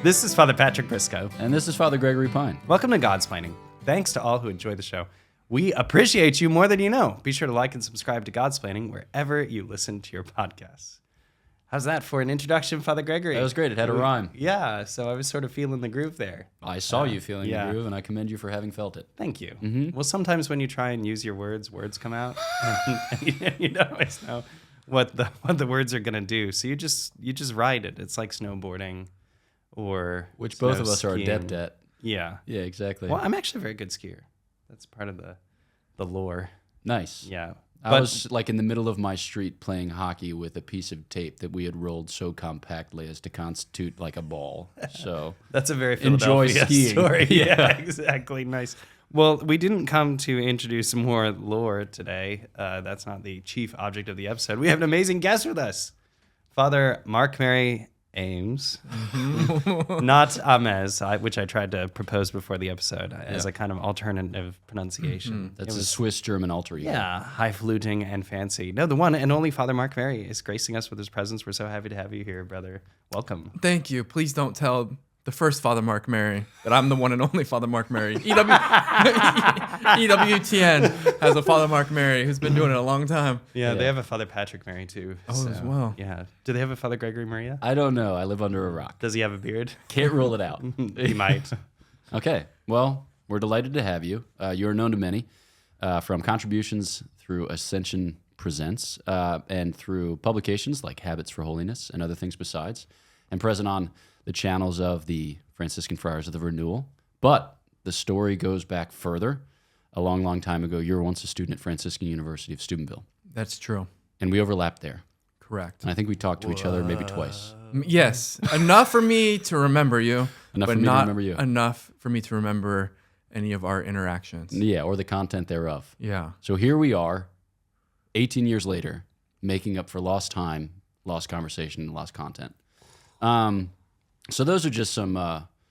This is Father Patrick Briscoe. And this is Father Gregory Pine. Welcome to Godsplaining. Thanks to all who enjoy the show. We appreciate you more than you know. Be sure to like and subscribe to Godsplaining wherever you listen to your podcasts. How's that for an introduction, Father Gregory? That was great. It had a rhyme. Yeah, so I was sort of feeling the groove there. I saw you feeling the groove, and I commend you for having felt it. Thank you. Mm-hmm. Well, sometimes when you try and use your words come out, and you don't always know what the words are gonna do. So you just ride it. It's like snowboarding, or which both of us are adept at. Yeah. Yeah, exactly. Well, I'm actually a very good skier. That's part of the lore. Nice. Yeah. I was like in the middle of my street playing hockey with a piece of tape that we had rolled so compactly as to constitute like a ball. So that's a very Philadelphia enjoy skiing. Story. Yeah, exactly. Nice. Well, we didn't come to introduce more lore today. That's not the chief object of the episode. We have an amazing guest with us, Father Mark Mary Ames, not Ames, which I tried to propose before the episode as a kind of alternative pronunciation. That's a Swiss German alter ego. Yeah, highfalutin and fancy. No, the one and only Father Mark Mary is gracing us with his presence. We're so happy to have you here, brother. Welcome. Thank you. Please don't tell the first Father Mark Mary that I'm the one and only Father Mark Mary. EWTN has a Father Mark Mary who's been doing it a long time. Yeah, they have a Father Patrick Mary too. Oh, as well. Yeah. Do they have a Father Gregory Maria? I don't know. I live under a rock. Does he have a beard? Can't rule it out. He might. Okay. Well, we're delighted to have you. You're known to many from contributions through Ascension Presents and through publications like Habits for Holiness and other things besides, and present on the channels of the Franciscan Friars of the Renewal. But the story goes back further. A long, long time ago, you were once a student at Franciscan University of Steubenville. That's true. And we overlapped there. Correct. And I think we talked to each other maybe twice. Yes. Enough for me to remember you. Enough but for me not to remember you. Enough for me to remember any of our interactions. Yeah, or the content thereof. Yeah. So here we are, 18 years later, making up for lost time, lost conversation, and lost content. So those are just some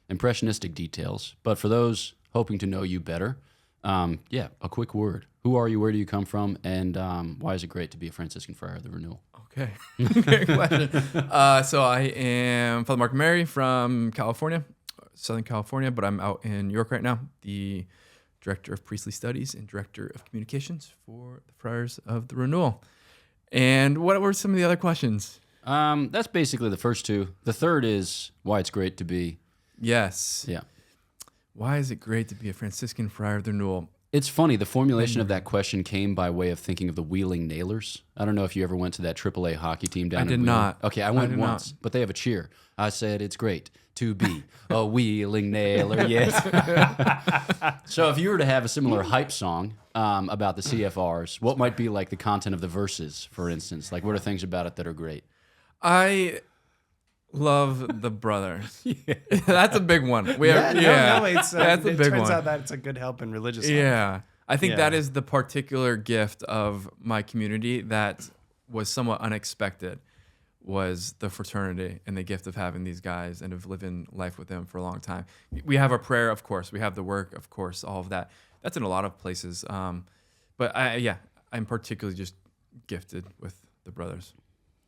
impressionistic details. But for those hoping to know you better, a quick word. Who are you? Where do you come from? And why is it great to be a Franciscan Friar of the Renewal? Okay. Great question. So I am Father Mark Mary from California, Southern California, but I'm out in New York right now, the Director of Priestly Studies and Director of Communications for the Friars of the Renewal. And what were some of the other questions? That's basically the first two. The third is why it's great to be. Yes. Yeah. Why is it great to be a Franciscan Friar of the Renewal? It's funny. The formulation of that question came by way of thinking of the Wheeling Nailers. I don't know if you ever went to that AAA hockey team down in did Wheeling. not. Okay, I went once, but they have a cheer. I said it's great to be a Wheeling Nailer. Yes. So if you were to have a similar hype song about the CFRs, what might be like the content of the verses, for instance? Like what are things about it that are great? I love the brothers. That's a big one. It's that's a big turns one. out that it's a good help in religious life. Yeah. I think that is the particular gift of my community that was somewhat unexpected, was the fraternity and the gift of having these guys and of living life with them for a long time. We have our prayer, of course. We have the work, of course, all of that. That's in a lot of places. But I'm particularly just gifted with the brothers.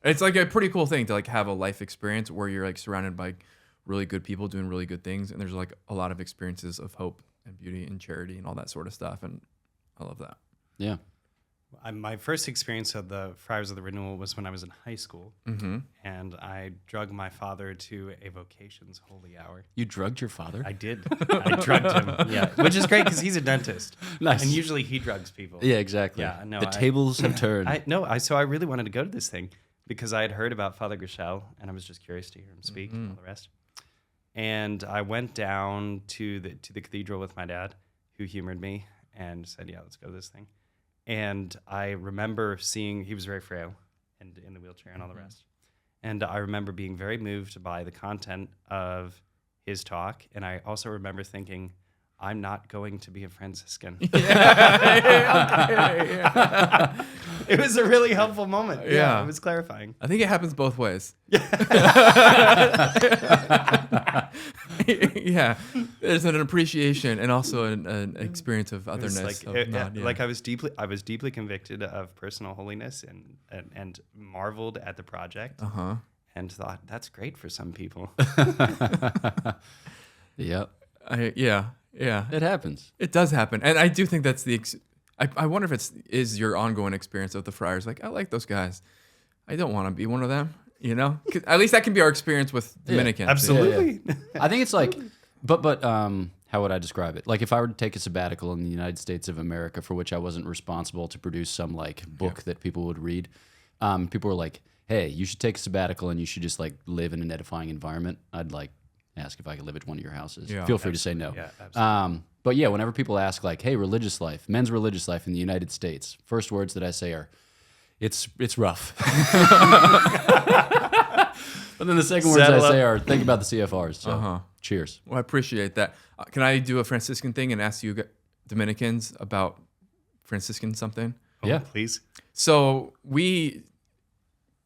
It's like a pretty cool thing to like have a life experience where you're like surrounded by really good people doing really good things, and there's like a lot of experiences of hope and beauty and charity and all that sort of stuff, and I love that. Yeah. My first experience of the Friars of the Renewal was when I was in high school, and I drugged my father to a vocations holy hour. You drugged your father? I did. I drugged him. Yeah, which is great because he's a dentist. Nice. And usually he drugs people. Yeah, exactly. Yeah, no, the tables have turned. So I really wanted to go to this thing because I had heard about Father Grichel, and I was just curious to hear him speak and all the rest. And I went down to the cathedral with my dad, who humored me and said, "Yeah, let's go to this thing." And I remember seeing he was very frail and in the wheelchair and all the rest. And I remember being very moved by the content of his talk. And I also remember thinking, I'm not going to be a Franciscan. It was a really helpful moment. Yeah, it was clarifying. I think it happens both ways. Yeah, there's an appreciation and also an experience of otherness. I was deeply convicted of personal holiness and marveled at the project. and thought, that's great for some people. Yep. Yeah. It happens. It does happen, and I do think that's I wonder if is your ongoing experience of the Friars. Like, I like those guys. I don't want to be one of them. 'Cause at least that can be our experience with Dominicans. Absolutely. I think it's like, but how would I describe it? Like if I were to take a sabbatical in the United States of America, for which I wasn't responsible to produce some like book that people would read, people were like, "Hey, you should take a sabbatical and you should just like live in an edifying environment." I'd like ask if I could live at one of your houses. Yeah. Feel free to say no. Yeah, absolutely. But yeah, whenever people ask like, "Hey, religious life, men's religious life in the United States," first words that I say are, "It's rough." But then the second words I say are, "Think about the CFRs." So, cheers. Well, I appreciate that. Can I do a Franciscan thing and ask you Dominicans about Franciscan something? Yeah. Please. So we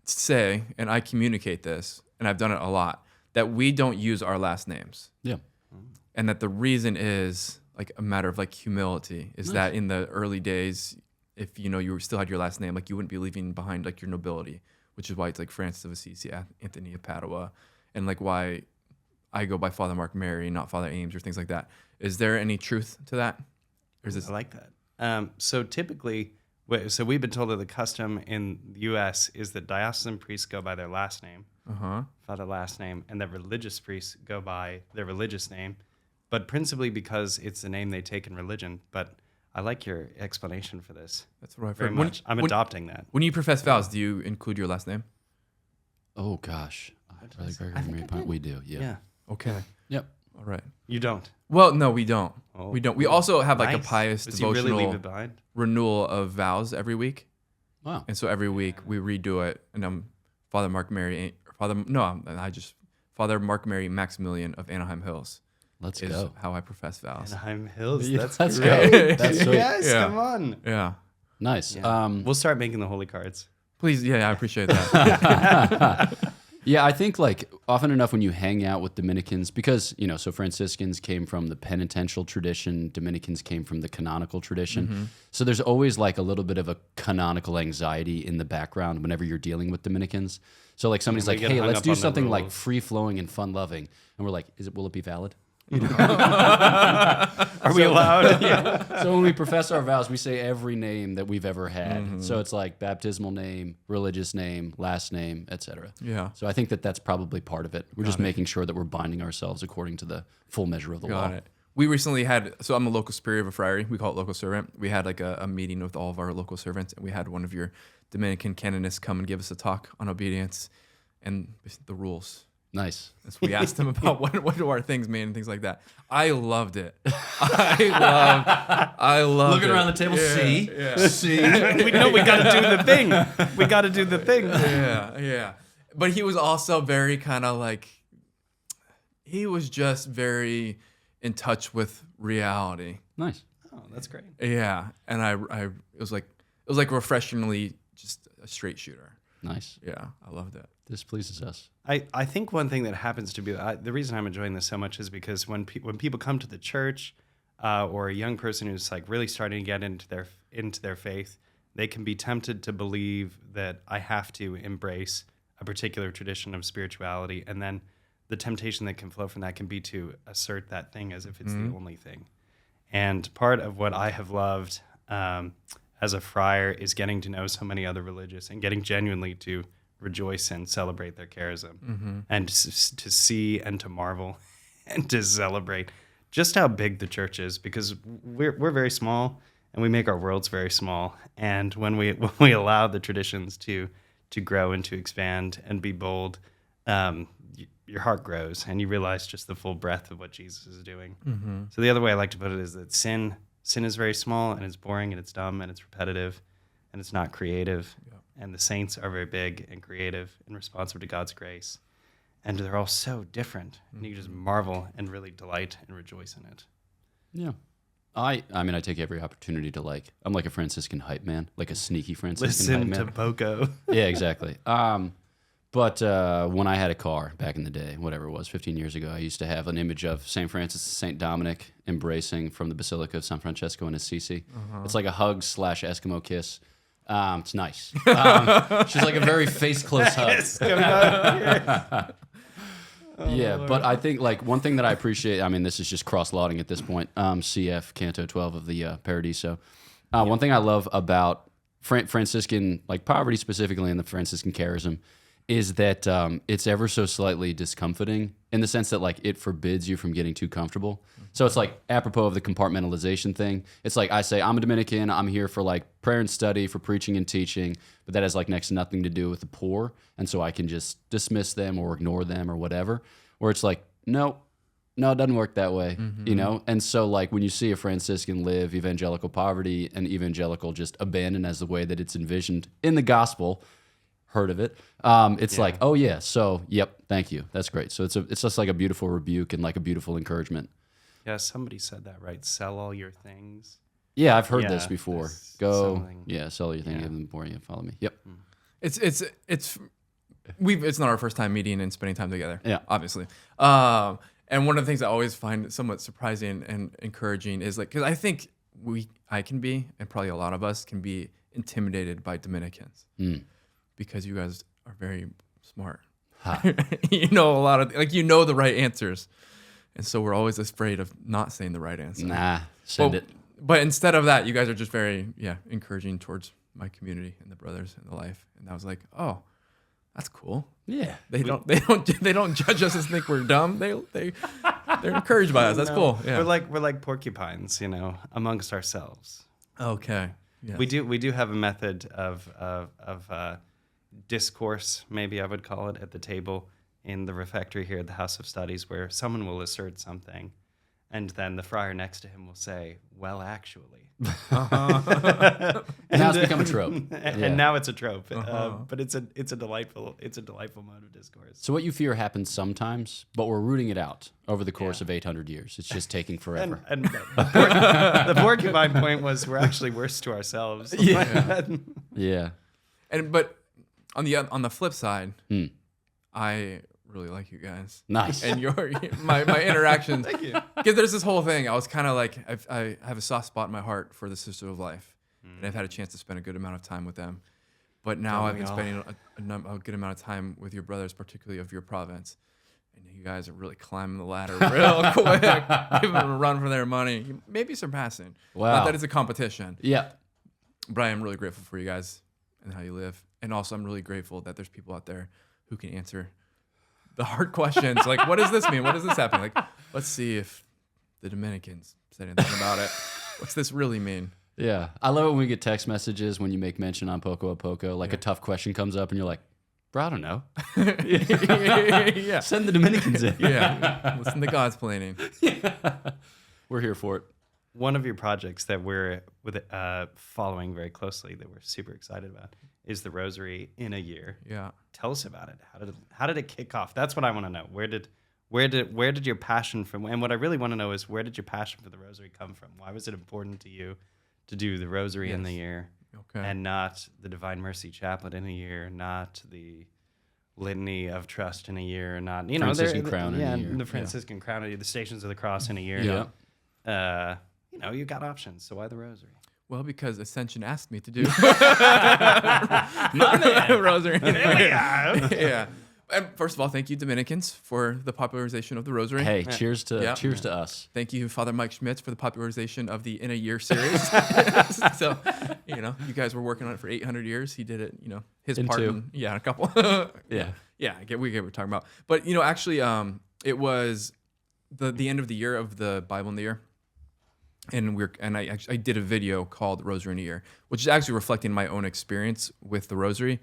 say, and I communicate this, and I've done it a lot, that we don't use our last names. Yeah. And that the reason is like a matter of like humility, is that in the early days, if you still had your last name, like you wouldn't be leaving behind like your nobility, which is why it's like Francis of Assisi, Anthony of Padua, and like why I go by Father Mark Mary, not Father Ames, or things like that. Is there any truth to that? Or is this I like that. So typically, we've been told that the custom in the U.S. is that diocesan priests go by their last name, father last name, and that religious priests go by their religious name, but principally because it's the name they take in religion. But I like your explanation for this. That's what I've Very heard. much. I'm adopting that. When you profess vows, do you include your last name? Oh gosh. Brother Gregory and Fr, we do. Yeah. Yeah. Okay. Yep. All right. You don't. Well, no, we don't. Oh. We don't. We also have like a Nice. pious Does he really devotional leave it behind? renewal of vows every week. Wow. And so every week we redo it, and Father Mark Mary, Father Mark Mary Maximilian of Anaheim Hills Let's is go. how I profess vows. Anaheim Hills. Yeah, That's let's great. go. That's sweet. Yes, Yeah. come on. Yeah. Nice. Yeah. We'll start making the holy cards. Please, yeah, I appreciate that. Yeah, I think like often enough when you hang out with Dominicans, because, so Franciscans came from the penitential tradition, Dominicans came from the canonical tradition. So there's always like a little bit of a canonical anxiety in the background whenever you're dealing with Dominicans. So like somebody's we like, get "Hey, hung let's up do on the something like rules." free-flowing and fun-loving." And we're like, will it be valid? Are we allowed? So when we profess our vows, we say every name that we've ever had. So it's like baptismal name, religious name, last name, etc. Yeah. So I think that that's probably part of it. We're just making sure that we're binding ourselves according to the full measure of the law. Got it. We recently so I'm a local superior of a friary. We call it local servant. We had like a meeting with all of our local servants, and we had one of your Dominican canonists come and give us a talk on obedience and the rules. Nice. And so we asked him about what do our things mean and things like that. I loved it. I loved Looking it. around the table, see? Yeah. See? We know we got to do the thing. We got to do the thing. Yeah. But he was also very kind of like, he was just very in touch with reality. Nice. Oh, that's great. Yeah. And it was like refreshingly just a straight shooter. Nice. Yeah. I loved it. This pleases us. I think one thing that happens to be the reason I'm enjoying this so much is because when people come to the church or a young person who's like really starting to get into their faith, they can be tempted to believe that I have to embrace a particular tradition of spirituality, and then the temptation that can flow from that can be to assert that thing as if it's the only thing. And part of what I have loved as a friar is getting to know so many other religious and getting genuinely to rejoice and celebrate their charism, and to see and to marvel and to celebrate just how big the church is, because we're very small and we make our worlds very small. And when we allow the traditions to grow and to expand and be bold, your heart grows and you realize just the full breadth of what Jesus is doing. So the other way I like to put it is that sin is very small and it's boring and it's dumb and it's repetitive and it's not creative. And the saints are very big and creative and responsive to God's grace. And they're all so different. And you just marvel and really delight and rejoice in it. Yeah. I mean, I take every opportunity to I'm like a Franciscan hype man, like a sneaky Franciscan hype Listen man. to Poco. Yeah, exactly. But when I had a car back in the day, whatever it was, 15 years ago, I used to have an image of St. Francis and St. Dominic embracing from the Basilica of San Francesco in Assisi. It's like a hug / Eskimo kiss. It's nice. She's like a very face close hug. Yeah, but I think like one thing that I appreciate, I mean, this is just cross-lauding at this point, CF Canto 12 of the Paradiso. One thing I love about Franciscan, like poverty specifically in the Franciscan charism, is that it's ever so slightly discomforting in the sense that like it forbids you from getting too comfortable. So it's like apropos of the compartmentalization thing. It's like I say, I'm a Dominican, I'm here for like prayer and study, for preaching and teaching, but that has like next to nothing to do with the poor. And so I can just dismiss them or ignore them or whatever. Where it's like, no, it doesn't work that way, you know? And so like when you see a Franciscan live evangelical poverty and evangelical just abandon as the way that it's envisioned in the gospel, heard of it. It's like, oh yeah, so yep, thank you. That's great. So it's just like a beautiful rebuke and like a beautiful encouragement. Yeah, somebody said that, right? Sell all your things. Yeah, I've heard this before. Go, something. Sell your thing, give them more, follow me. Yep. It's not our first time meeting and spending time together. Yeah. Obviously. And one of the things I always find somewhat surprising and encouraging is like, because I think I can be, and probably a lot of us can be intimidated by Dominicans because you guys are very smart. You know a lot of, like, you know the right answers. And so we're always afraid of not saying the right answer. Nah, send it. But instead of that, you guys are just very, encouraging towards my community and the brothers and the life. And I was like, oh, that's cool. Yeah. They don't judge us and think we're dumb. They're encouraged by us. That's cool. Yeah. We're like porcupines, you know, amongst ourselves. Okay. Yes. We do have a method of discourse, maybe I would call it, at the table in the refectory here at the House of Studies, where someone will assert something, and then the friar next to him will say, "Well, actually." And now it's become a trope. And now it's a trope. But it's a delightful mode of discourse. So what you fear happens sometimes, but we're rooting it out over the course of 800 years. It's just taking forever. And the porcupine point was we're actually worse to ourselves. Yeah. But on the flip side, I really like you guys. Nice. And my interactions. Thank you. Because there's this whole thing. I was kind of like, I have a soft spot in my heart for the Sister of Life. And I've had a chance to spend a good amount of time with them. But now I've been spending a good amount of time with your brothers, particularly of your province. And you guys are really climbing the ladder real quick, giving them a run for their money. Maybe surpassing. Wow. Not that it's a competition. Yeah. But I am really grateful for you guys and how you live. And also I'm really grateful that there's people out there who can answer the hard questions. Like, what does this mean? What does this happen? Like, let's see if the Dominicans said anything about it. What's this really mean? Yeah. I love it when we get text messages when you make mention on Poco, like a tough question comes up and you're like, bro, I don't know. Yeah. Send the Dominicans in. Yeah. Listen to Godsplaining. We're here for it. One of your projects that we're following very closely that we're super excited about is the Rosary in a year. Yeah. Tell us about it. How did it kick off? That's what I want to know. Where did your passion from? And what I really want to know is where did your passion for the Rosary come from? Why was it important to you to do the Rosary in the year, and not the Divine Mercy Chaplet in a year, not the Litany of Trust in a year, not Franciscan Crown in a year. the Franciscan Crown, the Stations of the Cross in a year. Yeah. You got options. So why the Rosary? Well, because Ascension asked me to do Rosary. Yeah. And first of all, thank you, Dominicans, for the popularization of the Rosary. Hey, cheers to us. Thank you, Father Mike Schmitz, for the popularization of the In a Year series. So, you guys were working on it for 800 years. He did it, his In part. two. A couple. Yeah. Yeah, we get what we're talking about. But, actually, it was the end of the year of the Bible in the year. And I did a video called Rosary in a Year, which is actually reflecting my own experience with the Rosary.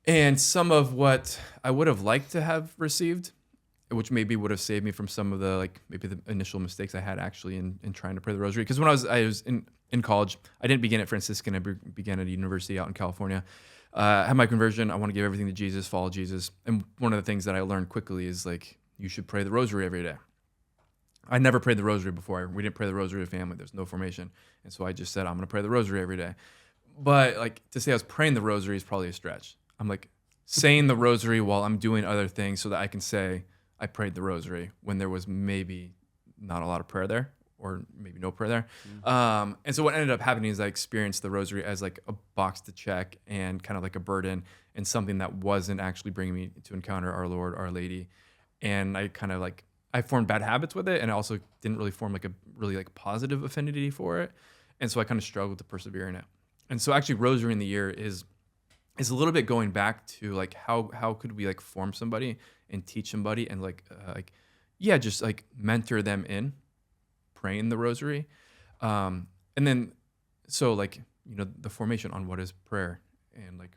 And some of what I would have liked to have received, which maybe would have saved me from some of the maybe the initial mistakes I had actually in trying to pray the Rosary. Because when I was in college, I didn't begin at Franciscan. I began at a university out in California. I had my conversion. I want to give everything to Jesus, follow Jesus. And one of the things that I learned quickly is you should pray the Rosary every day. I never prayed the Rosary before. We didn't pray the Rosary as a family. There's no formation. And so I just said, I'm going to pray the Rosary every day. But to say I was praying the Rosary is probably a stretch. I'm saying the Rosary while I'm doing other things so that I can say I prayed the Rosary when there was maybe not a lot of prayer there. or maybe no prayer there. And so what ended up happening is I experienced the rosary as like a box to check and kind of like a burden and something that wasn't actually bringing me to encounter our Lord, Our Lady. And I kind of like, I formed bad habits with it, and I also didn't really form like a really like positive affinity for it. And so I kind of struggled to persevere in it. And so actually Rosary in the Year is a little bit going back to like how could we like form somebody and teach somebody and just like mentor them in praying the rosary. And then, so like, the formation on what is prayer and like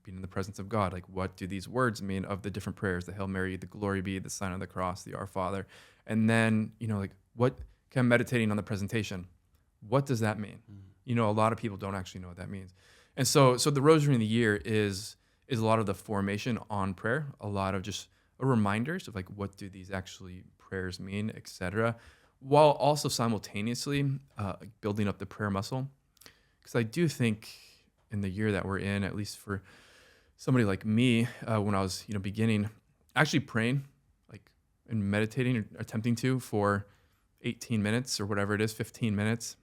being in the presence of God, like what do these words mean of the different prayers, the Hail Mary, the Glory Be, the Sign of the Cross, the Our Father. And then, like what kind of meditating on the presentation, what does that mean? A lot of people don't actually know what that means. And so the Rosary in the Year is a lot of the formation on prayer, a lot of just reminders of like what do these actually prayers mean, etc., while also simultaneously building up the prayer muscle. Because I do think in the year that we're in, at least for somebody like me, when I was beginning, actually praying like and meditating or attempting to for 18 minutes or whatever it is, 15 minutes,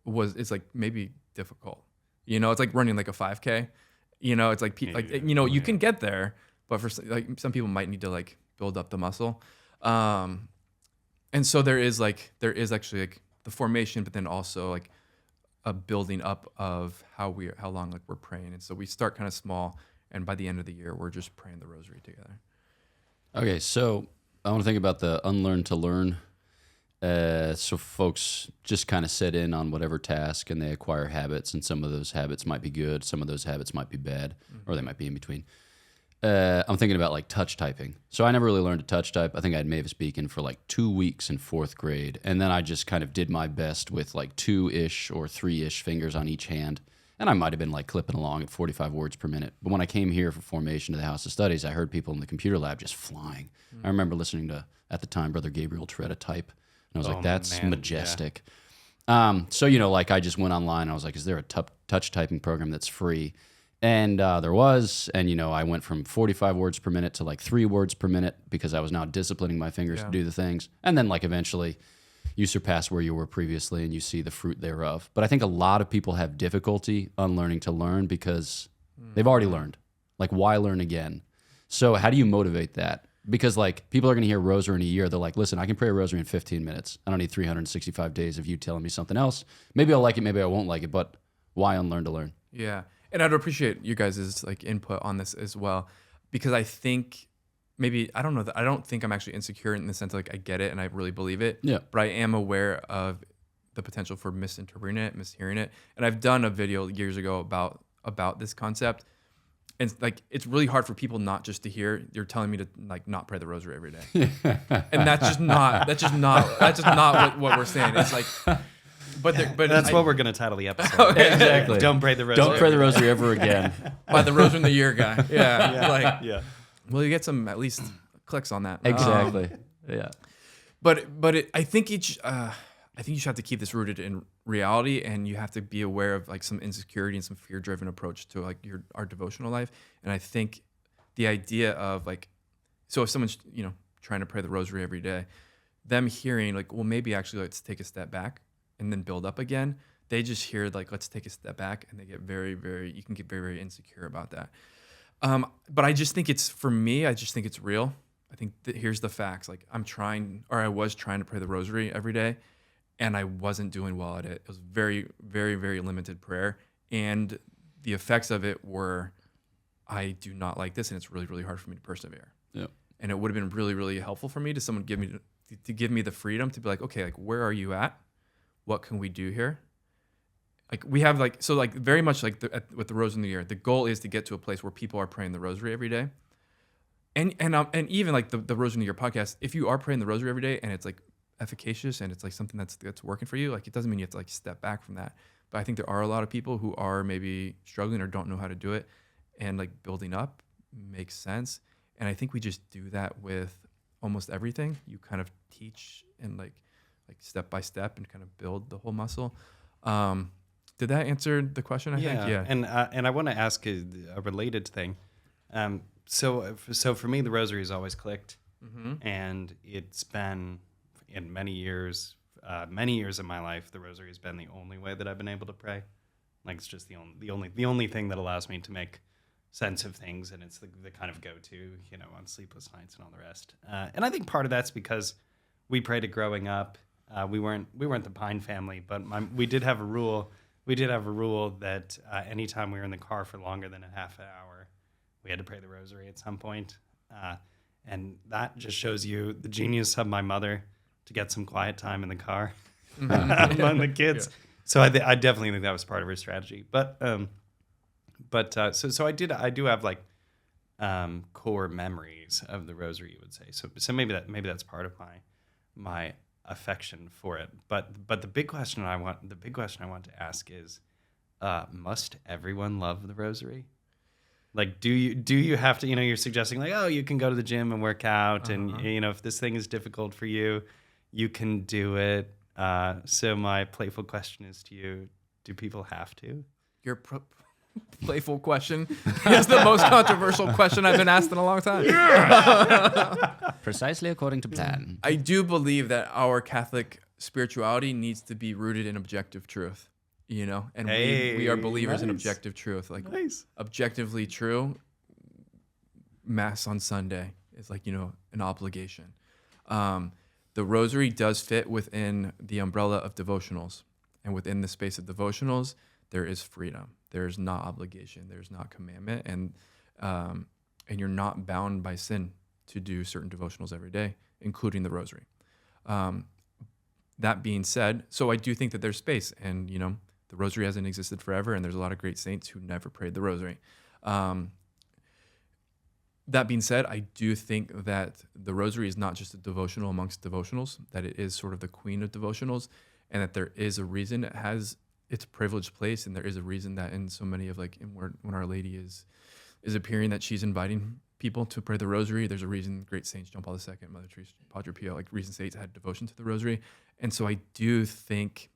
it's like maybe difficult. It's like running like a 5K. It's like you can get there, but for like some people might need to like build up the muscle. And so there is actually like the formation, but then also like a building up of how long like we're praying. And so we start kind of small, and by the end of the year, we're just praying the rosary together. Okay, so I want to think about the unlearn to learn. So folks just kind of set in on whatever task and they acquire habits, and some of those habits might be good, some of those habits might be bad, or they might be in between. I'm thinking about like touch typing. So I never really learned to touch type. I think I had Mavis Beacon for like 2 weeks in 4th grade. And then I just kind of did my best with like 2-ish or 3-ish fingers on each hand. And I might have been like clipping along at 45 words per minute. But when I came here for formation to the House of Studies, I heard people in the computer lab just flying. I remember listening to, at the time, Brother Gabriel Toretta type. And I was like, that's majestic. Yeah. So, like I just went online and I was like, is there a touch typing program that's free? And there was, and I went from 45 words per minute to like 3 words per minute because I was now disciplining my fingers to do the things. And then like eventually you surpass where you were previously and you see the fruit thereof. But I think a lot of people have difficulty unlearning to learn because they've already learned. Like, why learn again? So how do you motivate that? Because like people are going to hear Rosary in a year. They're like, listen, I can pray a Rosary in 15 minutes. I don't need 365 days of you telling me something else. Maybe I'll like it, maybe I won't like it, but why unlearn to learn? Yeah. And I'd appreciate you guys' like input on this as well, because I think I don't think I'm actually insecure in the sense like I get it and I really believe it. Yeah. But I am aware of the potential for misinterpreting it, mishearing it. And I've done a video years ago about this concept. And like it's really hard for people not just to hear you're telling me to like not pray the rosary every day. And that's just not what we're saying. It's like But that's what we're going to title the episode. Exactly. Don't pray the rosary. Don't pray the rosary ever again. By the Rosary in the Year guy. Yeah. Yeah. Well, you get some at least clicks on that. Exactly. Yeah. I think you just have to keep this rooted in reality, and you have to be aware of like some insecurity and some fear-driven approach to like our devotional life. And I think the idea of like, so if someone's trying to pray the rosary every day, them hearing like, well, maybe actually let's take a step back and then build up again. They just hear like, let's take a step back, and they get you can get very, very insecure about that. But I just think for me, I just think it's real. I think that here's the facts. Like I was trying to pray the rosary every day, and I wasn't doing well at it. It was very, very, very limited prayer. And the effects of it were, I do not like this, and it's really, really hard for me to persevere. Yeah. And it would have been really, really helpful for me to someone give me the freedom to be like, okay, like where are you at? What can we do here? Like we have like, so like very much like with the Rosary in the Year, the goal is to get to a place where people are praying the rosary every day. And even like the Rosary in the Year podcast, if you are praying the rosary every day and it's like efficacious and it's like something that's working for you, like it doesn't mean you have to like step back from that. But I think there are a lot of people who are maybe struggling or don't know how to do it, and like building up makes sense. And I think we just do that with almost everything. You kind of teach and like step by step and kind of build the whole muscle. Did that answer the question? I think. Yeah. And I want to ask a related thing. So for me, the rosary has always clicked, and it's been in many years many years of my life, the rosary has been the only way that I've been able to pray. Like it's just the only thing that allows me to make sense of things, and it's the kind of go-to, on sleepless nights and all the rest. And I think part of that's because we prayed it growing up. We weren't the Pine family, but we did have a rule. We did have a rule that anytime we were in the car for longer than a half an hour, we had to pray the rosary at some point. And that just shows you the genius of my mother to get some quiet time in the car among the kids. Yeah. So I definitely think that was part of her strategy. So I do have like core memories of the rosary, you would say. So maybe that's part of my affection for it. But the big question I want to ask is, must everyone love the rosary? Like, do you have to, you're suggesting like, oh, you can go to the gym and work out, and if this thing is difficult for you, you can do it. So my playful question is to you: do people have to? Your playful question is the most controversial question I've been asked in a long time. Precisely according to plan. I do believe that our Catholic spirituality needs to be rooted in objective truth. And we are believers in objective truth, like objectively true. Mass on Sunday is like, an obligation. The rosary does fit within the umbrella of devotionals, and within the space of devotionals, there is freedom. There's not obligation. There's not commandment, and you're not bound by sin to do certain devotionals every day, including the rosary. That being said, so I do think that there's space, and the rosary hasn't existed forever, and there's a lot of great saints who never prayed the rosary. That being said, I do think that the rosary is not just a devotional amongst devotionals, that it is sort of the queen of devotionals, and that there is a reason it has its privileged place, and there is a reason that in so many of when Our Lady is appearing, that she's inviting people to pray the rosary. There's a reason great saints, John Paul II, Mother Teresa, Padre Pio, recent saints had devotion to the rosary. And so I do think,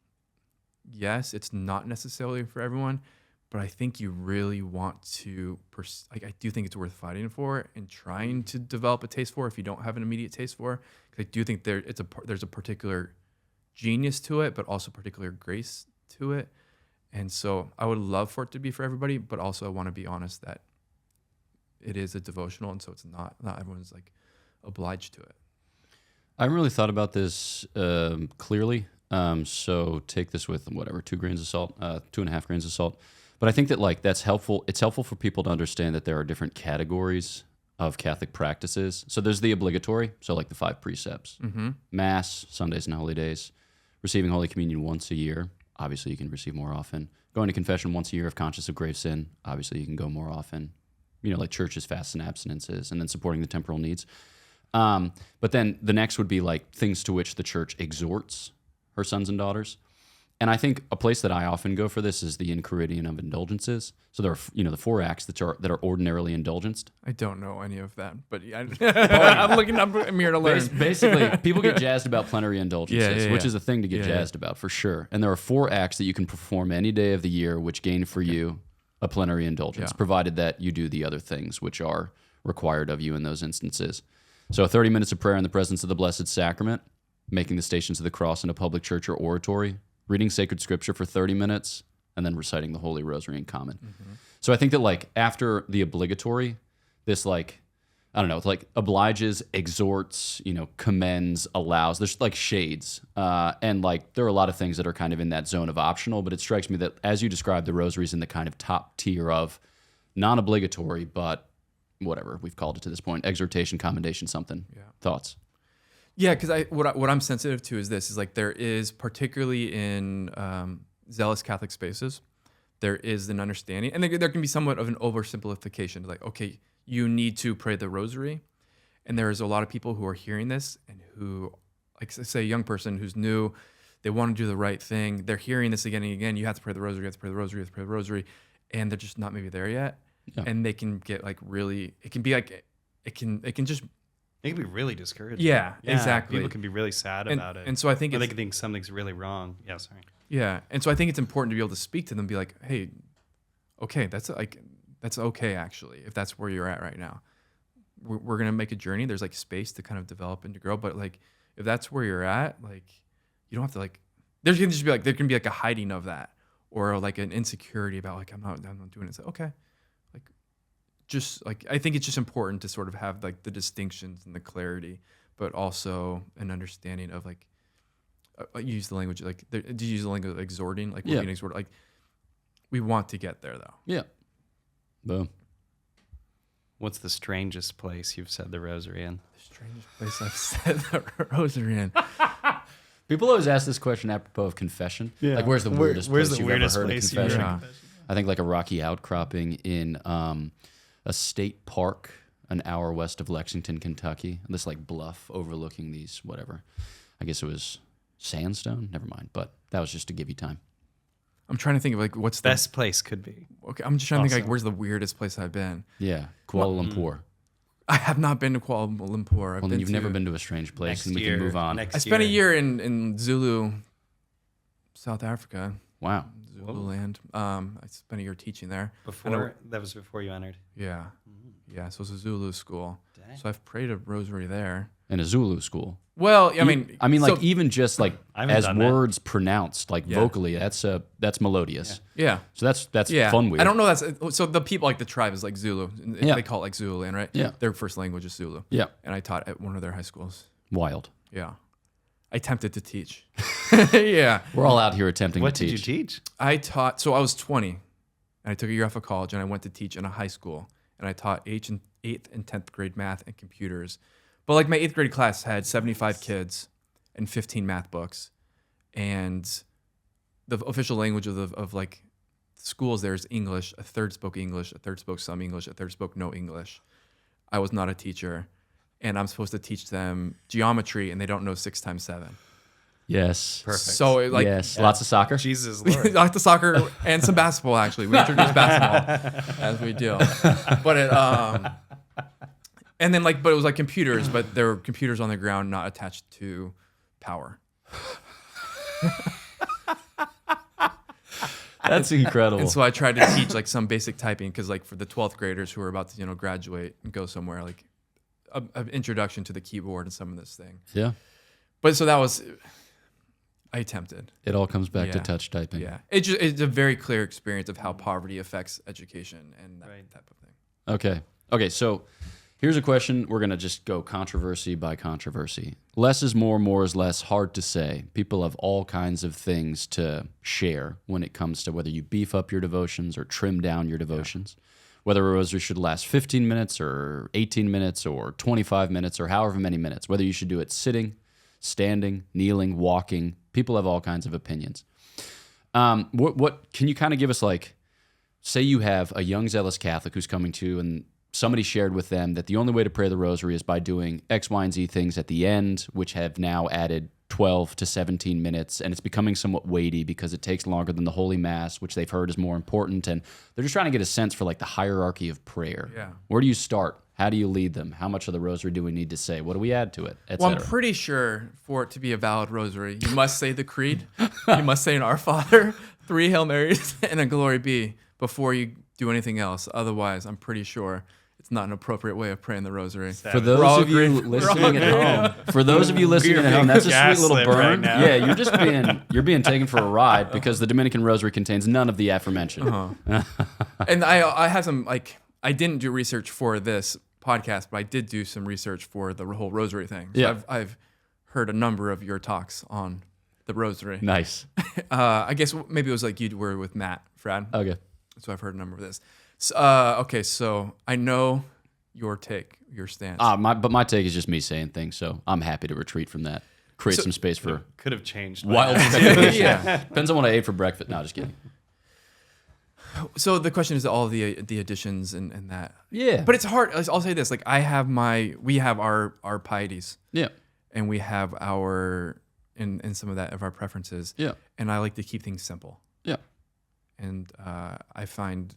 yes, it's not necessarily for everyone, but I think you really want to, I do think it's worth fighting for and trying to develop a taste for if you don't have an immediate taste for. Because I do think there's a particular genius to it, but also particular grace to it. And so I would love for it to be for everybody, but also I want to be honest that it is a devotional, and so it's not everyone's like obliged to it. I haven't really thought about this clearly. So take this with 2 grains of salt, 2.5 grains of salt. But I think that that's helpful. It's helpful for people to understand that there are different categories of Catholic practices. So there's the obligatory, so like the 5 precepts, Mass, Sundays and holy days, receiving Holy Communion once a year. Obviously, you can receive more often. Going to confession once a year if conscious of grave sin. Obviously, you can go more often. Like churches, fasts and abstinences, and then supporting the temporal needs. But then the next would be like things to which the church exhorts her sons and daughters. And I think a place that I often go for this is the Enchiridion of indulgences. So there are, the 4 acts that are ordinarily indulgenced. I don't know any of that, but I'm here to learn. Basically, people get jazzed about plenary indulgences, which is a thing to get jazzed about for sure. And there are 4 acts that you can perform any day of the year which gain for you a plenary indulgence, provided that you do the other things which are required of you in those instances. So 30 minutes of prayer in the presence of the Blessed Sacrament, making the Stations of the Cross in a public church or oratory, reading sacred scripture for 30 minutes, and then reciting the Holy Rosary in common. So I think that after the obligatory, this obliges, exhorts, commends, allows. There's shades. And there are a lot of things that are kind of in that zone of optional, but it strikes me that as you described, the rosary's in the kind of top tier of non-obligatory, but whatever we've called it to this point, exhortation, commendation, something. Yeah. Thoughts? Yeah, because what I'm sensitive to is this, there is, particularly in zealous Catholic spaces, there is an understanding, and there can be somewhat of an oversimplification, okay, you need to pray the rosary. And there's a lot of people who are hearing this and who, say a young person who's new, they want to do the right thing. They're hearing this again and again. You have to pray the rosary, you have to pray the rosary, you have to pray the rosary. And they're just not maybe there yet. Yeah. And they can get it can be it can just... It can be really discouraging. Yeah, exactly. People can be really sad about it. And so I think they can think something's really wrong. Yeah, sorry. Yeah. And so I think it's important to be able to speak to them, be like, hey, okay, that's okay, actually, if that's where you're at right now. We're going to make a journey. There's space to kind of develop and to grow. But if that's where you're at, you don't have to like. There can be like a hiding of that, or like an insecurity about like I'm not doing it. It's like, okay, like just like I think it's just important to sort of have like the distinctions and the clarity, but also an understanding of like use the language like do you use the language of exhorting like we're being exhorted like we want to get there though. Yeah. Boom. What's the strangest place you've said the rosary in? The strangest place I've said the rosary in. People always ask this question apropos of confession. Yeah. Like, where's the weirdest place you've ever heard of confession? Yeah. I think like a rocky outcropping in a state park an hour west of Lexington, Kentucky. This like bluff overlooking these whatever. I guess it was sandstone. Never mind. But that was just to give you time. I'm trying to think of like what's the Best place could be. Okay, I'm just trying to think like where's the weirdest place I've been. Yeah, Kuala Lumpur. I have not been to Kuala Lumpur. Well, then you've never been to a strange place, and we can move on. I spent a year in Zulu, South Africa. Wow. Zululand. I spent a year teaching there. That was before you entered. Yeah. Yeah, so it's a Zulu school. Dang. So I've prayed a rosary there. In a Zulu school. Well, I mean, like even just like as words pronounced, like Yeah. vocally, that's melodious. Yeah. So that's Yeah. fun. Weird. I don't know. So the people like the tribe is like Zulu. Yeah. They call it like Zululand, right? Yeah. Their first language is Zulu. Yeah. And I taught at one of their high schools. Wild. Yeah. I attempted to teach. Yeah. We're all out here attempting What to did teach. you teach? I taught, so I was 20 and I took a year off of college and I went to teach in a high school and I taught 8th and 10th grade math and computers. But like my 8th grade class had 75 kids and 15 math books. And the official language of like schools there is English. A third spoke English, a third spoke some English, a third spoke no English. I was not a teacher. And I'm supposed to teach them geometry and they don't know 6 times 7. Yes. Perfect. So like yes. Lots of soccer. Jesus Lord. like the soccer and some basketball actually. We introduced basketball as we do. But it and then like but it was like computers, but there were computers on the ground not attached to power. That's incredible. And so I tried to teach like some basic typing because like for the 12th graders who are about to graduate and go somewhere, like an introduction to the keyboard and some of this thing. Yeah. But so that was I attempted. It all comes back to Yeah. touch typing. Yeah. It's a very clear experience of how poverty affects education and that type of thing. Okay. So here's a question. We're going to just go controversy by controversy. Less is more is less. Hard to say. People have all kinds of things to share when it comes to whether you beef up your devotions or trim down your devotions. Whether a rosary should last 15 minutes or 18 minutes or 25 minutes or however many minutes. Whether you should do it sitting, standing, kneeling, walking. People have all kinds of opinions. What can you kind of give us like, say you have a young zealous Catholic who's coming to and somebody shared with them that the only way to pray the rosary is by doing X, Y, and Z things at the end, which have now added 12 to 17 minutes, and it's becoming somewhat weighty because it takes longer than the Holy Mass, which they've heard is more important, and they're just trying to get a sense for like the hierarchy of prayer. Yeah. Where do you start? How do you lead them? How much of the rosary do we need to say? What do we add to it? Et Well, I'm cetera? pretty sure for it to be a valid rosary, you must say the creed. You must say an Our Father, 3 Hail Marys, and a Glory Be before you do anything else. Otherwise, I'm pretty sure it's not an appropriate way of praying the rosary. For those of you listening at home, that's a sweet little gaslit burn. right now. Yeah, you're being taken for a ride because the Dominican rosary contains none of the aforementioned. And I have some like I didn't do research for this podcast, but I did do some research for the whole rosary thing. So Yeah. I've heard a number of your talks on the rosary. Nice. I guess maybe it was like you were with Matt Frad. Okay. So I've heard a number of this. So, okay, so I know your stance. But my take is just me saying things, so I'm happy to retreat from that. Create some space for Could have changed. wild speculation. Depends on what I ate for breakfast. No, just kidding. So the question is all the additions and that. Yeah. But it's hard. I'll say this: like we have our pieties. Yeah. And we have our and some of that of our preferences. Yeah. And I like to keep things simple. Yeah. And I find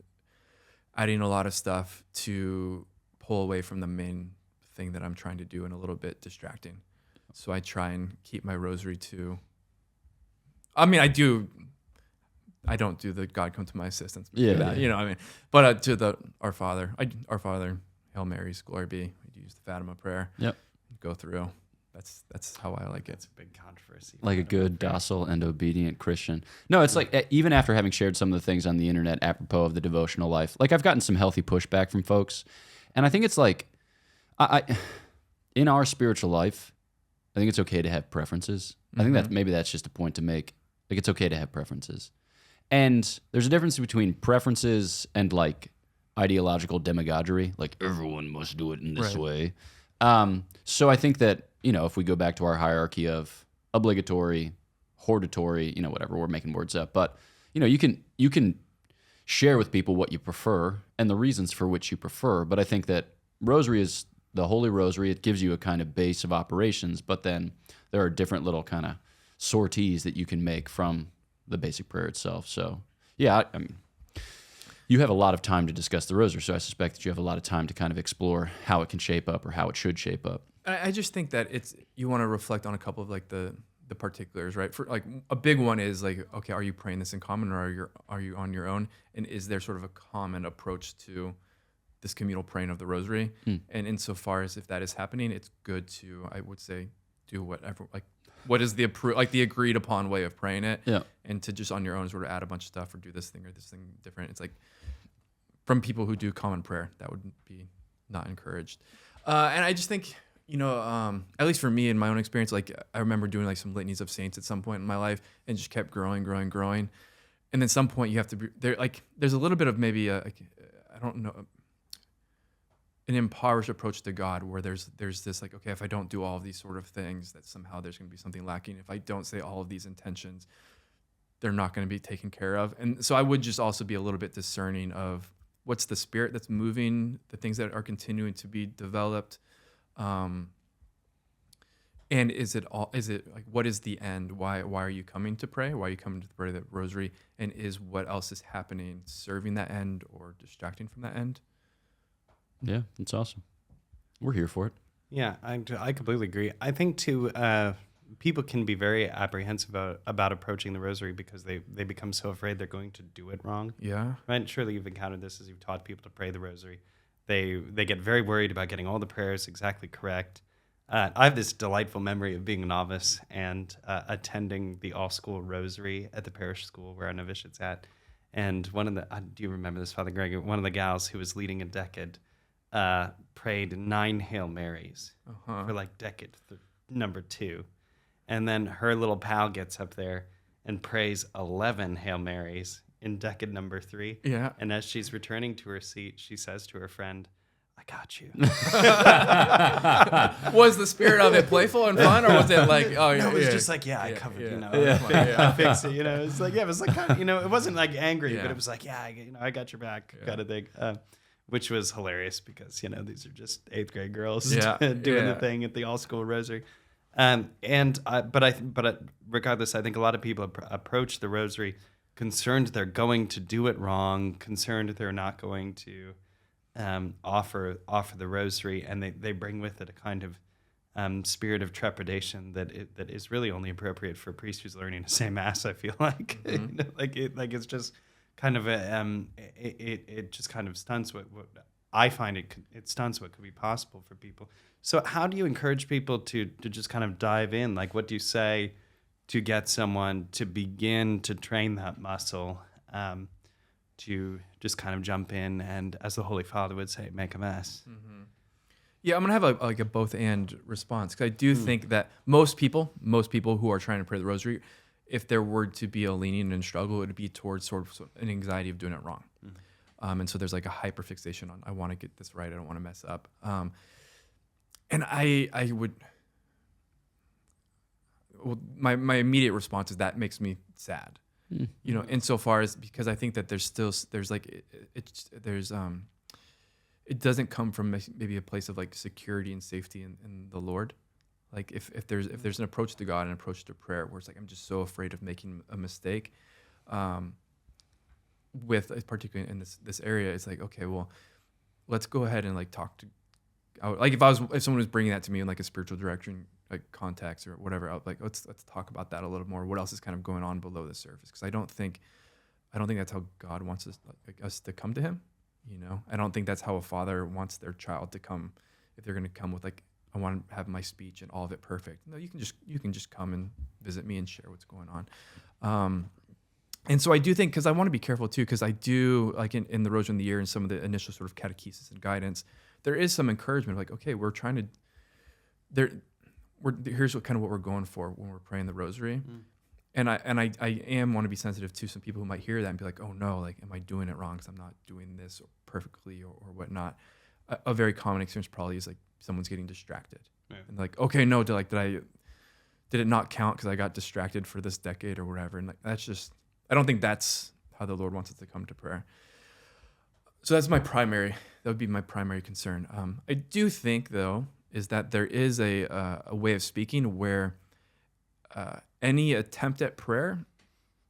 adding a lot of stuff to pull away from the main thing that I'm trying to do and a little bit distracting. So I try and keep my rosary to. I mean, I don't do the God come to my assistance. Yeah. You know what I mean? But to the Our Father, Hail Marys, Glory Be. We use the Fatima prayer. Yep. Go through. That's how I like it. It's a big controversy. Like a good, docile, and obedient Christian. No, it's like even after having shared some of the things on the internet apropos of the devotional life, like I've gotten some healthy pushback from folks, and I think it's like, I in our spiritual life, I think it's okay to have preferences. I think that maybe that's just a point to make. Like it's okay to have preferences, and there's a difference between preferences and like ideological demagoguery. Like everyone must do it in this way. So I think that, if we go back to our hierarchy of obligatory, hortatory, whatever, we're making words up, but you can share with people what you prefer and the reasons for which you prefer. But I think that Rosary is the Holy Rosary. It gives you a kind of base of operations, but then there are different little kind of sorties that you can make from the basic prayer itself. So yeah, I mean, you have a lot of time to discuss the Rosary, so I suspect that you have a lot of time to kind of explore how it can shape up or how it should shape up. I just think that you want to reflect on a couple of like the particulars, right? For like a big one is like, okay, are you praying this in common or are you on your own? And is there sort of a common approach to this communal praying of the Rosary? And insofar as if that is happening, it's good to, I would say, do whatever, like what is the agreed upon way of praying it, and to just on your own sort of add a bunch of stuff or do this thing or this thing different. It's like from people who do common prayer, that would be not encouraged. And I just think, at least for me in my own experience, like I remember doing like some litanies of saints at some point in my life and just kept growing. And then some point you have to be there. Like there's a little bit of maybe I don't know, an impoverished approach to God where there's this like, okay, if I don't do all of these sort of things, that somehow there's going to be something lacking. If I don't say all of these intentions, they're not going to be taken care of. And so I would just also be a little bit discerning of what's the spirit that's moving, the things that are continuing to be developed. And is it like, what is the end? Why are you coming to pray? Why are you coming to pray the Rosary? And is what else is happening serving that end or distracting from that end? Yeah, that's awesome. We're here for it. Yeah, I completely agree. I think too, people can be very apprehensive about approaching the Rosary because they become so afraid they're going to do it wrong. Yeah. Right? Surely you've encountered this as you've taught people to pray the Rosary. They get very worried about getting all the prayers exactly correct. I have this delightful memory of being a novice and attending the all-school Rosary at the parish school where our novitiate's at. And do you remember this, Father Gregory? One of the gals who was leading a decade prayed 9 Hail Marys for like decade number 2. And then her little pal gets up there and prays 11 Hail Marys in decade number 3. Yeah. And as she's returning to her seat, she says to her friend, "I got you." Was the spirit of it playful and fun, or was it like, oh yeah? No, it was just like, I covered, I fixed it, It's like, it was like kind of, it wasn't like angry, but it was like, I got your back, kind of thing. Which was hilarious because these are just 8th grade girls doing the thing at the all school Rosary. But regardless, I think a lot of people approach the Rosary concerned they're going to do it wrong, concerned they're not going to offer the Rosary, and they bring with it a kind of spirit of trepidation that is really only appropriate for a priest who's learning to say Mass. I feel like it's just kind of it just kind of stunts what I find it stunts what could be possible for people. So how do you encourage people to just kind of dive in? Like, what do you say to get someone to begin to train that muscle, to just kind of jump in and, as the Holy Father would say, make a mess? Mm-hmm. Yeah, I'm gonna have a both and response, because I do think that most people who are trying to pray the Rosary, if there were to be a leaning and struggle, it would be towards sort of an anxiety of doing it wrong. Mm-hmm. And so there's like a hyperfixation on, I want to get this right, I don't want to mess up. And I would, well, my immediate response is that makes me sad. Mm-hmm. Insofar as, because I think that it doesn't come from maybe a place of like security and safety in the Lord. Like if there's an approach to God and an approach to prayer where it's like, I'm just so afraid of making a mistake, particularly in this area, it's like, okay, well, let's go ahead and like talk to, like if someone was bringing that to me in like a spiritual direction, like context or whatever, I'd like, let's talk about that a little more. What else is kind of going on below the surface? Because I don't think that's how God wants us to come to Him. I don't think that's how a father wants their child to come, if they're going to come with like I want to have my speech and all of it perfect. No, you can just come and visit me and share what's going on. And so I do think, because I want to be careful too, because I do, like in the Rosary in the Year and some of the initial sort of catechesis and guidance, there is some encouragement, like, okay, we're trying to, here's what we're going for when we're praying the Rosary. And I am want to be sensitive to some people who might hear that and be like, oh no, like, am I doing it wrong because I'm not doing this perfectly or whatnot. A very common experience probably is like someone's getting distracted. Right. And like, okay, no, did it not count because I got distracted for this decade or whatever? And like, that's just, I don't think that's how the Lord wants us to come to prayer. So that would be my primary concern. I do think, though, is that there is a way of speaking where any attempt at prayer,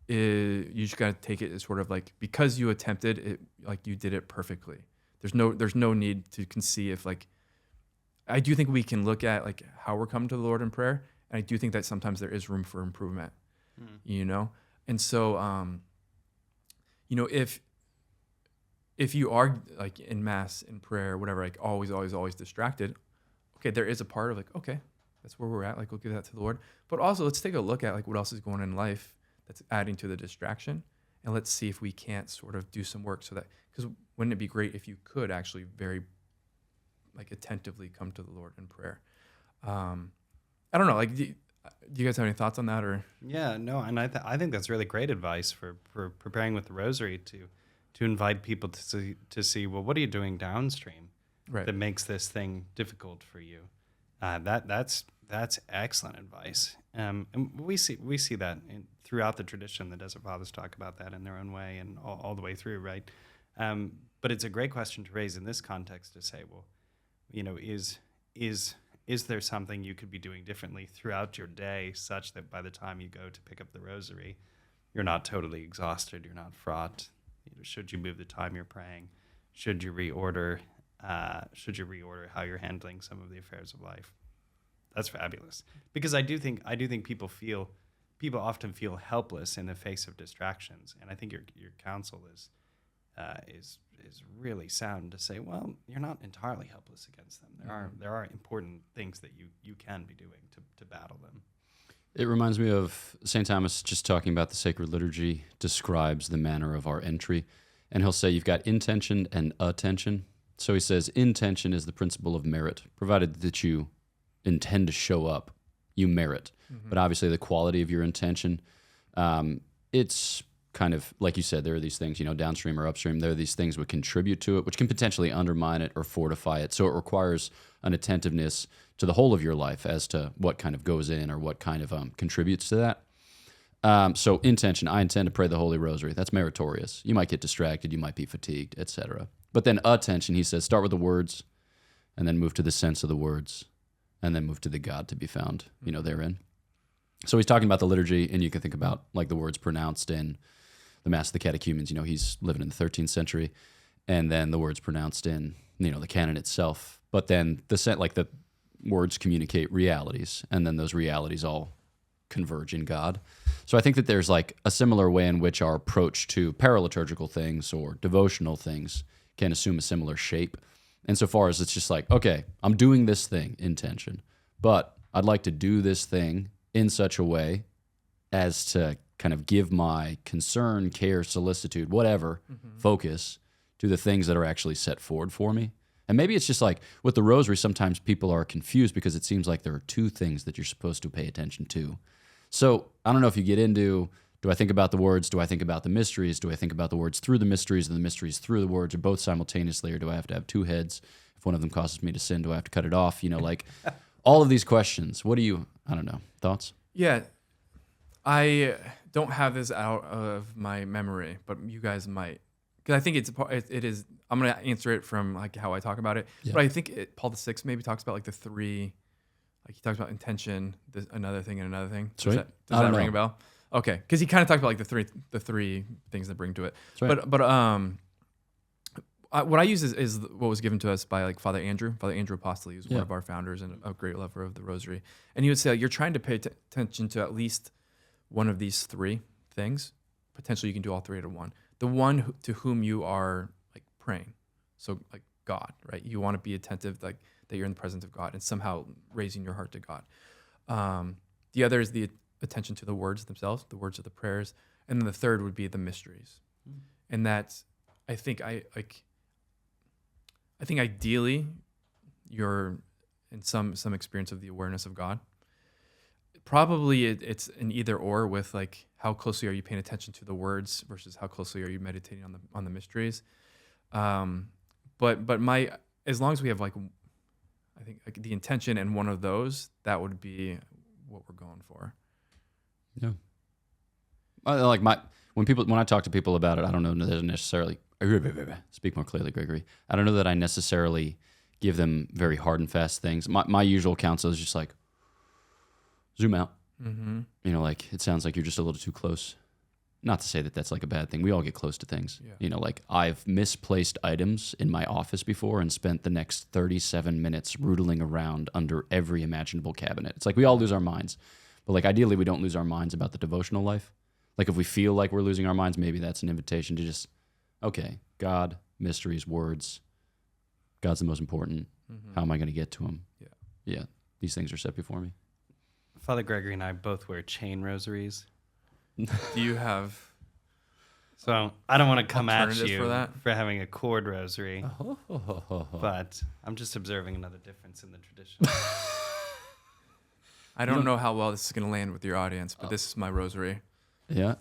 you just got to take it as sort of like, because you attempted it, like you did it perfectly. There's no need to conceive if, like, I do think we can look at like how we're coming to the Lord in prayer, and I do think that sometimes there is room for improvement, you know? And so, if you are like in mass, in prayer, whatever, like always distracted, okay, there is a part of like, okay, that's where we're at. Like, we'll give that to the Lord. But also, let's take a look at like what else is going on in life that's adding to the distraction, and let's see if we can't sort of do some work so that, because wouldn't it be great if you could actually very like attentively come to the Lord in prayer? I don't know, like, do you guys have any thoughts on that? Or Yeah, no, and I think that's really great advice for preparing with the Rosary, to invite people to see, well, what are you doing downstream that makes this thing difficult for you? That's excellent advice. And we see that throughout the tradition. The Desert Fathers talk about that in their own way and all the way through, right? But it's a great question to raise in this context, to say, well, you know, is there something you could be doing differently throughout your day, such that by the time you go to pick up the Rosary, you're not totally exhausted, you're not fraught? You know, should you move the time you're praying? Should you reorder how you're handling some of the affairs of life? That's fabulous, because I do think people often feel helpless in the face of distractions, and I think your counsel is really sound to say, well, you're not entirely helpless against them. There are important things that you can be doing to battle them. It reminds me of St. Thomas just talking about the sacred liturgy describes the manner of our entry, and he'll say you've got intention and attention. So he says intention is the principle of merit, provided that you intend to show up, you merit. Mm-hmm. But obviously the quality of your intention, it's kind of, like you said, there are these things, you know, downstream or upstream, there are these things which contribute to it, which can potentially undermine it or fortify it. So it requires an attentiveness to the whole of your life as to what kind of goes in or what kind of contributes to that. So intention, I intend to pray the Holy Rosary. That's meritorious. You might get distracted, you might be fatigued, etc. But then attention, he says, start with the words and then move to the sense of the words and then move to the God to be found, you know, therein. So he's talking about the liturgy, and you can think about like the words pronounced in the Mass of the Catechumens. You know, he's living in the 13th century, and then the words pronounced in, you know, the canon itself. But then the words communicate realities, and then those realities all converge in God. So I think that there's like a similar way in which our approach to paraliturgical things or devotional things can assume a similar shape. Insofar as it's just like, okay, I'm doing this thing, intention, but I'd like to do this thing in such a way as to kind of give my concern, care, solicitude, whatever, focus to the things that are actually set forward for me. And maybe it's just like with the Rosary, sometimes people are confused because it seems like there are two things that you're supposed to pay attention to. So I don't know if you get into, do I think about the words? Do I think about the mysteries? Do I think about the words through the mysteries and the mysteries through the words, or both simultaneously? Or do I have to have two heads? If one of them causes me to sin, do I have to cut it off? You know, like all of these questions. What do you, I don't know, thoughts? Yeah, I don't have this out of my memory, but you guys might. Because I think it is, I'm going to answer it from like how I talk about it. Yeah. But I think Paul VI maybe talks about like the three, like he talks about intention, another thing, and another thing. Sweet. Does that ring a bell? Okay, because he kind of talked about like the three things that bring to it. Right. But what I use is what was given to us by like Father Andrew Apostoli, who's one of our founders and a great lover of the Rosary. And he would say, you're trying to pay attention to at least one of these three things. Potentially you can do all three at one. The one to whom you are like praying. So like God, right? You want to be attentive. Like that you're in the presence of God and somehow raising your heart to God. The other is the attention to the words themselves, the words of the prayers. And then the third would be the mysteries. And that's, I think ideally you're in some experience of the awareness of God. Probably it's an either or with like how closely are you paying attention to the words versus how closely are you meditating on the mysteries. But as long as we have like, I think like the intention and one of those, that would be what we're going for. Yeah. When I talk to people about it, I don't know that necessarily speak more clearly, Gregory. I don't know that I necessarily give them very hard and fast things. My usual counsel is just like zoom out. Mm-hmm. You know, like it sounds like you're just a little too close. Not to say that that's like a bad thing. We all get close to things. Yeah. You know, like I've misplaced items in my office before and spent the next 37 minutes rootling around under every imaginable cabinet. It's like we all lose our minds. But like ideally we don't lose our minds about the devotional life. Like if we feel like we're losing our minds, maybe that's an invitation to just, okay, God, mysteries, words. God's the most important. Mm-hmm. How am I going to get to him? Yeah. Yeah. These things are set before me. Father Gregory and I both wear chain rosaries. Do you have So I don't want to come at alternatives you for that? for having a cord rosary, but I'm just observing another difference in the tradition. I don't know how well this is going to land with your audience, but this is my rosary. Yeah.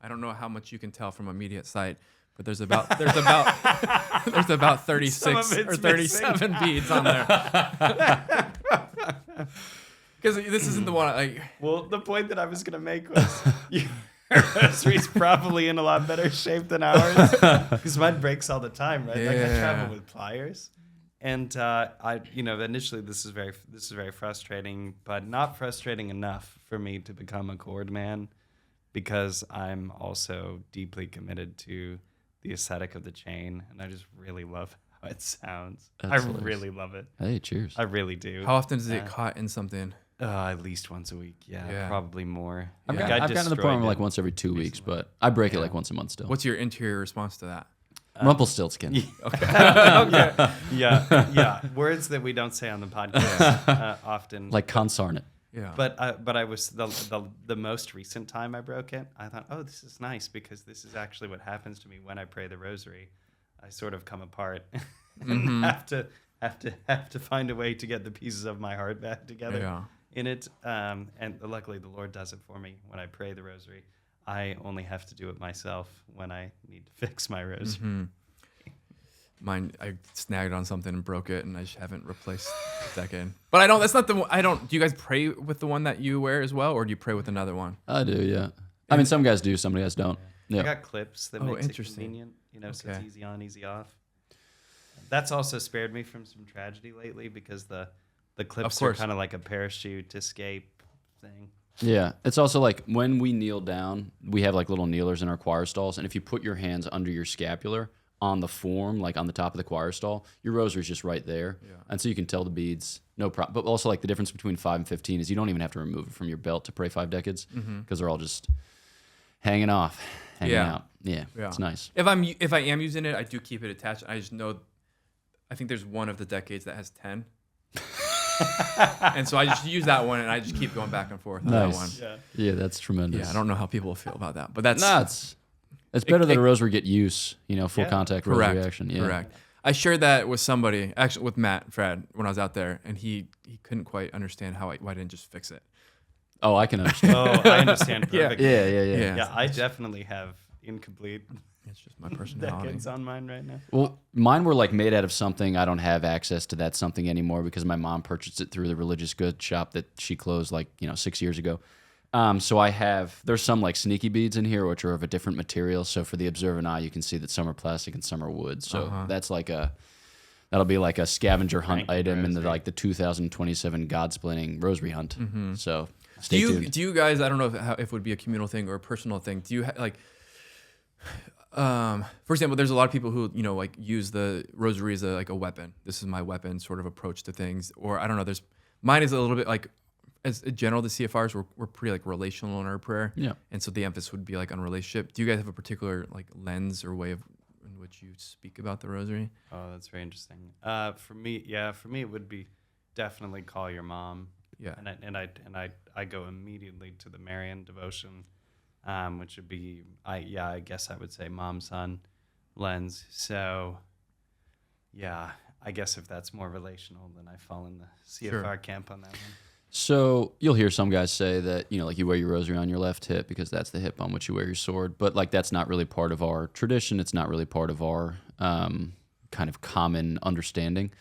I don't know how much you can tell from immediate sight, but there's about 36 it's or 37 beads on there. Because this isn't the one like. Well, the point that I was going to make was your rosary's probably in a lot better shape than ours because mine breaks all the time, right? Like I Yeah. travel with pliers. And initially this is very frustrating, but not frustrating enough for me to become a cord man, because I'm also deeply committed to the aesthetic of the chain, and I just really love how it sounds. That's I hilarious. really love it. Hey, cheers. I really do. How often does it get caught in something? At least once a week. Yeah. Probably more. I've Like, gotten to the destroyed point where like it once every 2 weeks, recently. but I break it like once a month still. What's your interior response to that? Rumpelstiltskin. Okay. Yeah. Words that we don't say on the podcast often. Like consarnate. Yeah. But I was the most recent time I broke it, I thought, oh, this is nice because this is actually what happens to me when I pray the rosary. I sort of come apart and have to find a way to get the pieces of my heart back together in it. And luckily the Lord does it for me when I pray the rosary. I only have to do it myself when I need to fix my rosary. Mm-hmm. Mine, I snagged on something and broke it, and I just haven't replaced the decade. But I don't. That's not the one. I don't. Do you guys pray with the one that you wear as well, or do you pray with another one? I do, yeah. I mean, some guys do, some guys don't. I Yeah. got clips that makes it interesting. convenient, so Okay. it's easy on, easy off. That's also spared me from some tragedy lately because the clips are course. kind of like a parachute escape thing. Yeah. It's also like when we kneel down, we have like little kneelers in our choir stalls, and if you put your hands under your scapular on the form, like on the top of the choir stall, your rosary's just right there. Yeah. And so you can tell the beads, no problem. But also like the difference between 5 and 15 is you don't even have to remove it from your belt to pray 5 decades because they're all just hanging off, hanging out. Yeah, it's nice. If I am using it, I do keep it attached. I just know. I think there's one of the decades that has 10. And so I just use that one, and I just keep going back and forth on that one. Nice. Yeah, that's tremendous. Yeah, I don't know how people feel about that, but that's Nuts. It's better than a rosary get use, full Yeah. contact correct. rosary action. Yeah. Correct. I shared that with somebody, actually with Matt Fred, when I was out there, and he couldn't quite understand why I didn't just fix it. Oh, I can understand. Oh, I understand Yeah. perfectly. Yeah. Yeah, I definitely have incomplete It's just my personality. decades on mine right now. Well, mine were like made out of something. I don't have access to that something anymore because my mom purchased it through the religious goods shop that she closed 6 years ago. So there's some like sneaky beads in here, which are of a different material. So for the observant eye, you can see that some are plastic and some are wood. So that's that'll be like a scavenger hunt Frankie item in the rosary. the 2027 Godsplaining rosary hunt. So Do stay you tuned. do you guys? I don't know if it would be a communal thing or a personal thing. Do you for example, there's a lot of people who use the rosary as a weapon. This is my weapon sort of approach to things. Or I don't know. Mine is a little bit like, as a general, the CFRs we're pretty like relational in our prayer. Yeah. And so the emphasis would be like on relationship. Do you guys have a particular like lens or way in which which you speak about the Rosary? Oh, that's very interesting. For me, it would be definitely call your mom. Yeah. And I go immediately to the Marian devotion, which would be I guess I would say mom son lens. So yeah, I guess if that's more relational, then I fall in the CFR camp on that one. So you'll hear some guys say that, like you wear your rosary on your left hip because that's the hip on which you wear your sword. But like that's not really part of our tradition. It's not really part of our kind of common understanding.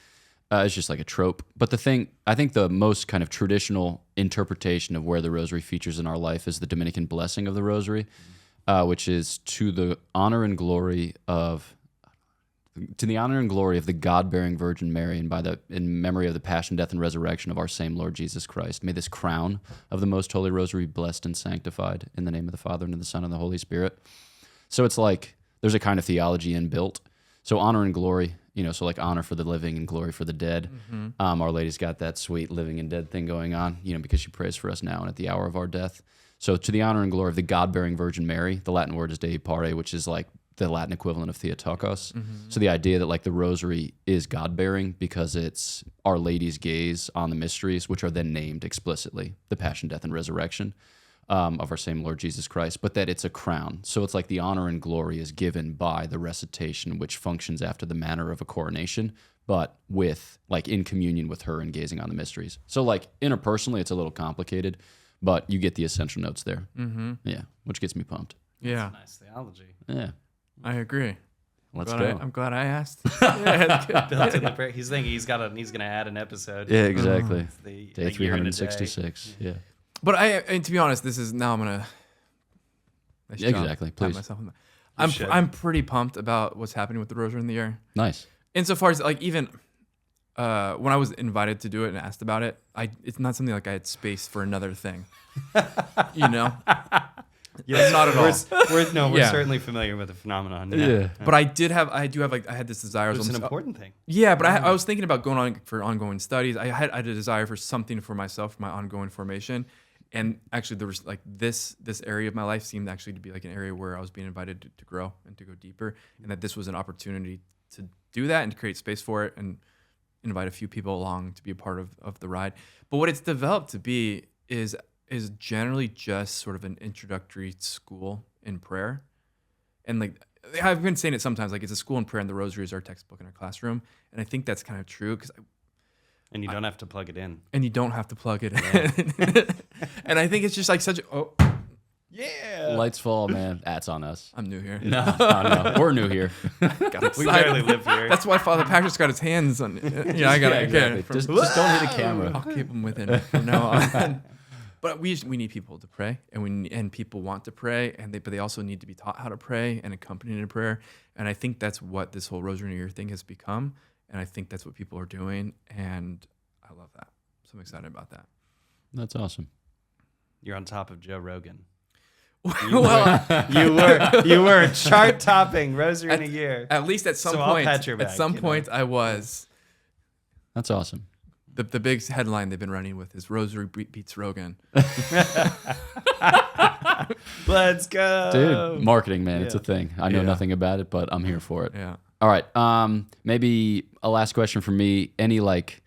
It's just like a trope. But I think the most kind of traditional interpretation of where the rosary features in our life is the Dominican blessing of the rosary, which is to the honor and glory of the God-bearing Virgin Mary, and in memory of the passion, death, and resurrection of our same Lord Jesus Christ. May this crown of the Most Holy Rosary be blessed and sanctified in the name of the Father, and of the Son, and the Holy Spirit. So it's like there's a kind of theology inbuilt. So honor and glory, so like honor for the living and glory for the dead. Mm-hmm. Our Lady's got that sweet living and dead thing going on, because she prays for us now and at the hour of our death. So to the honor and glory of the God-bearing Virgin Mary, the Latin word is Dei Pare, which is like the Latin equivalent of Theotokos. Mm-hmm. So the idea that like the rosary is God-bearing because it's Our Lady's gaze on the mysteries, which are then named explicitly the passion, death, and resurrection of our same Lord Jesus Christ, but that it's a crown. So it's like the honor and glory is given by the recitation, which functions after the manner of a coronation, but with like in communion with her and gazing on the mysteries. So like interpersonally, it's a little complicated, but you get the essential notes there. Mm-hmm. Yeah, which gets me pumped. Yeah. That's nice theology. Yeah. I agree. Let's go. I'm glad I asked. Built in the prayer. He's thinking he's gonna add an episode. Yeah, exactly. Day 366. Yeah. But and to be honest, this is now I'm gonna. Exactly. Please. I'm pretty pumped about what's happening with the Rosary in the Air. Nice. Insofar as like even when I was invited to do it and asked about it, it's not something like I had space for another thing. Yes, not at all. We're certainly familiar with the phenomenon. Yeah. But I had this desire. It was an important thing. Yeah, but I was thinking about going on for ongoing studies. I had a desire for something for myself, for my ongoing formation. And actually, there was like this area of my life seemed actually to be like an area where I was being invited to grow and to go deeper, and that this was an opportunity to do that and to create space for it and invite a few people along to be a part of the ride. But what it's developed to be is generally just sort of an introductory school in prayer. And like I've been saying it sometimes, like it's a school in prayer and the Rosary is our textbook in our classroom. And I think that's kind of true because and you don't have to plug it in. And you don't have to plug it in. And I think it's just like yeah. Lights fall, man. That's on us. I'm new here. No. We're new here. We barely live here. That's why Father Patrick's got his hands on. I got it. Exactly. Just don't hit a camera. I'll keep them within from now on. But we need people to pray, and people want to pray, but they also need to be taught how to pray and accompanied in prayer. And I think that's what this whole Rosary in a Year thing has become, and I think that's what people are doing, and I love that. So I'm excited about that. That's awesome. You're on top of Joe Rogan. You were chart-topping Rosary in a Year. At least at some point. At some point, I was. That's awesome. The big headline they've been running with is Rosary beats Rogan. Let's go. Dude, marketing, man. Yeah. It's a thing. I know nothing about it, but I'm here for it. Yeah. All right. Maybe a last question for me. Any like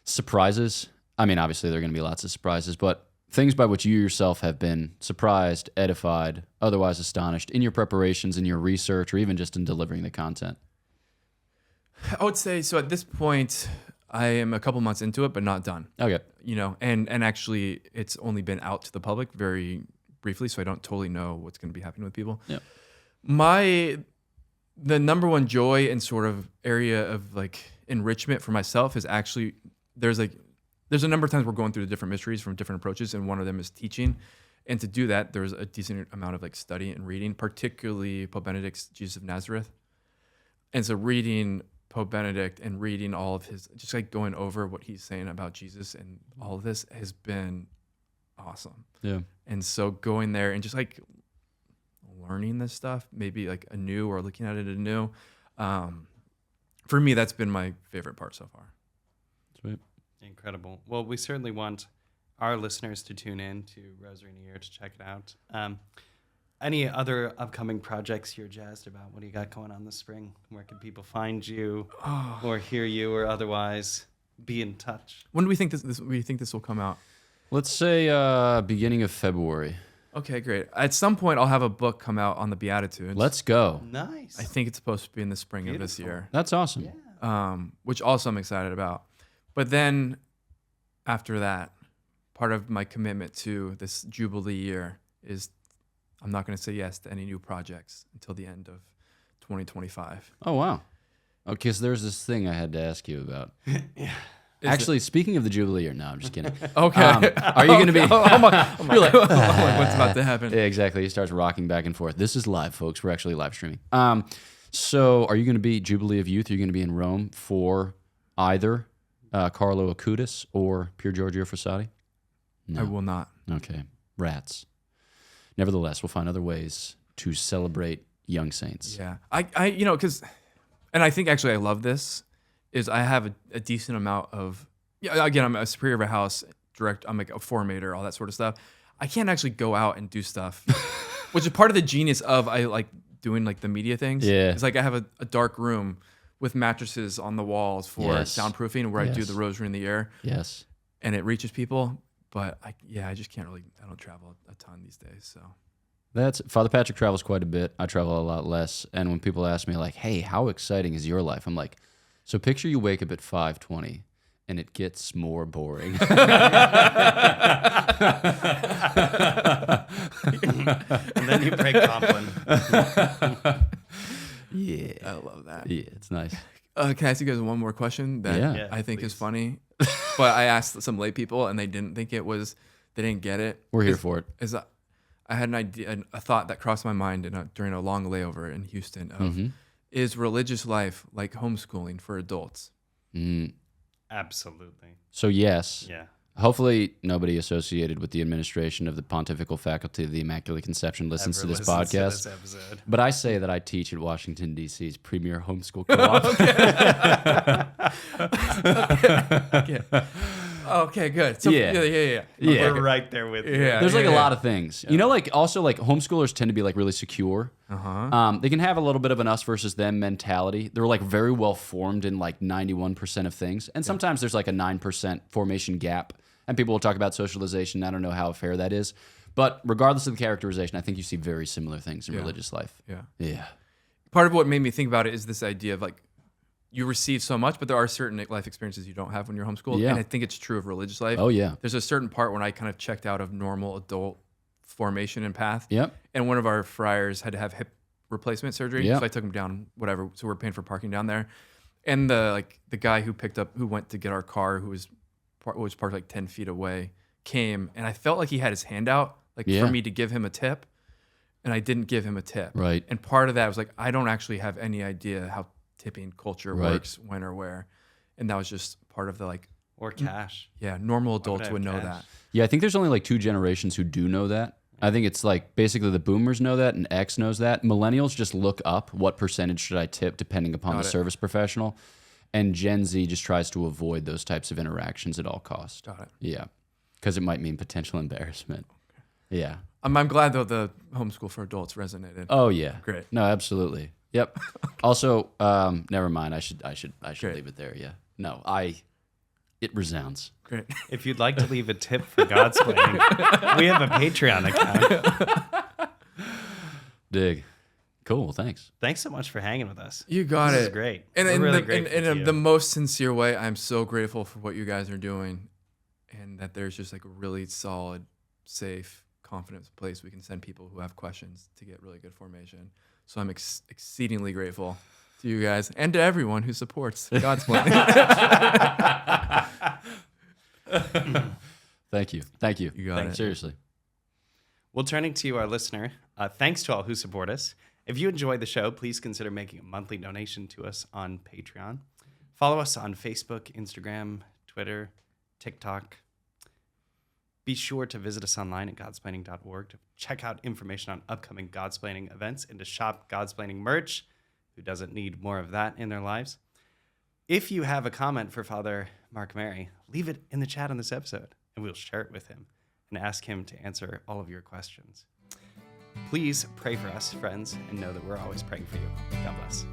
surprises? I mean, obviously there are going to be lots of surprises, but things by which you yourself have been surprised, edified, otherwise astonished in your preparations, in your research, or even just in delivering the content? I would say, so at this point, I am a couple months into it, but not done. Okay. And actually it's only been out to the public very briefly, so I don't totally know what's going to be happening with people. Yeah. The number one joy and sort of area of like enrichment for myself is actually, there's a number of times we're going through the different mysteries from different approaches, and one of them is teaching. And to do that, there's a decent amount of like study and reading, particularly Pope Benedict's Jesus of Nazareth. And so reading Pope Benedict and reading all of his, just like going over what he's saying about Jesus and all of this has been awesome. Yeah. And so going there and just like learning this stuff, maybe like anew or looking at it anew, for me, that's been my favorite part so far. Sweet. Incredible. Well, we certainly want our listeners to tune in to Rosary in a Year to check it out. Any other upcoming projects you're jazzed about? What do you got going on this spring? Where can people find you or hear you or otherwise be in touch? When do we think this will come out? Let's say beginning of February. Okay, great. At some point, I'll have a book come out on the Beatitudes. Let's go. Nice. I think it's supposed to be in the spring of this Beautiful. year, That's awesome. Yeah. which also I'm excited about. But then after that, part of my commitment to this Jubilee year is I'm not going to say yes to any new projects until the end of 2025. Oh, wow. Okay, so there's this thing I had to ask you about. Yeah. Actually, speaking of the Jubilee year, no, I'm just kidding. Okay. Are you going to be... You're like, what's about to happen? Yeah, exactly. He starts rocking back and forth. This is live, folks. We're actually live streaming. So are you going to be Jubilee of Youth? Are you going to be in Rome for either Carlo Acutis or Pier Giorgio Frassati? No. I will not. Okay. Rats. Nevertheless, we'll find other ways to celebrate young saints. Yeah. I because, and I think actually I love this, is I have a decent amount of, again, I'm a superior of a house, I'm like a formator, all that sort of stuff. I can't actually go out and do stuff, which is part of the genius of I like doing like the media things. Yeah. It's like I have a dark room with mattresses on the walls for Yes. soundproofing where I do Yes. the Rosary in the air, Yes. and it reaches people. But I just can't really, I don't travel a ton these days. So Father Patrick travels quite a bit. I travel a lot less. And when people ask me like, hey, how exciting is your life? I'm like, so picture you wake up at 5:20 and it gets more boring. And then you break Compline. Yeah. I love that. Yeah, it's nice. Can I ask you guys one more question that Yeah. I think is Please. funny? But I asked some lay people and they didn't think it was, they didn't get it. We're here for it. Is I had an idea, a thought that crossed my mind during a long layover in Houston of, is religious life like homeschooling for adults? Absolutely. So yes. Yeah. Hopefully nobody associated with the administration of the Pontifical Faculty of the Immaculate Conception listens Ever to this listens to podcast. this episode. But I say that I teach at Washington, D.C.'s premier homeschool co-op. Okay, good. So, Yeah. yeah. Yeah. We're right there with you. Yeah. There's like a lot of things. You know, like also like homeschoolers tend to be like really secure. They can have a little bit of an us versus them mentality. They're like very well formed in like 91% of things. And sometimes there's like a 9% formation gap. And people will talk about socialization. I don't know how fair that is. But regardless of the characterization, I think you see very similar things in religious life. Yeah. Yeah. Part of what made me think about it is this idea of like, you receive so much, but there are certain life experiences you don't have when you're homeschooled. Yeah. And I think it's true of religious life. Oh, yeah. There's a certain part when I kind of checked out of normal adult formation and path. Yep. And one of our friars had to have hip replacement surgery. Yep. So I took him down, whatever. So we're paying for parking down there. And the guy who went to get our car, who was parked like 10 feet away, came. And I felt like he had his hand out, like Yeah. for me to give him a tip. And I didn't give him a tip. Right. And part of that was like, I don't actually have any idea how tipping culture Right. works, when or where. And that was just part of the like, Or cash. normal Why would adults I would have know cash? that. Yeah, I think there's only like 2 generations who do know that. I think it's like basically the boomers know that and X knows that. Millennials just look up what percentage should I tip depending upon Got the it. service professional. And Gen Z just tries to avoid those types of interactions at all costs. Got it. Yeah, because it might mean potential embarrassment. Yeah. I'm glad though the homeschool for adults resonated. Oh yeah. Great. No, absolutely. Yep. Also, never mind. I should Great. leave it there. Yeah. No, it resounds. Great. If you'd like to leave a tip for Godsplaining, we have a Patreon account. Dig. Cool. Well, thanks. Thanks so much for hanging with us. You got This it. is great. And We're in really the, grateful in to you. the most sincere way, I'm so grateful for what you guys are doing, and that there's just like a really solid, safe, confident place we can send people who have questions to get really good formation. So I'm exceedingly grateful to you guys and to everyone who supports Godsplaining. Thank you. Thank you. You got it. Seriously. Well, turning to our listener, thanks to all who support us. If you enjoy the show, please consider making a monthly donation to us on Patreon. Follow us on Facebook, Instagram, Twitter, TikTok. Be sure to visit us online at godsplaining.org to check out information on upcoming Godsplaining events and to shop Godsplaining merch. Who doesn't need more of that in their lives? If you have a comment for Father Mark Mary, leave it in the chat on this episode, and we'll share it with him and ask him to answer all of your questions. Please pray for us, friends, and know that we're always praying for you. God bless.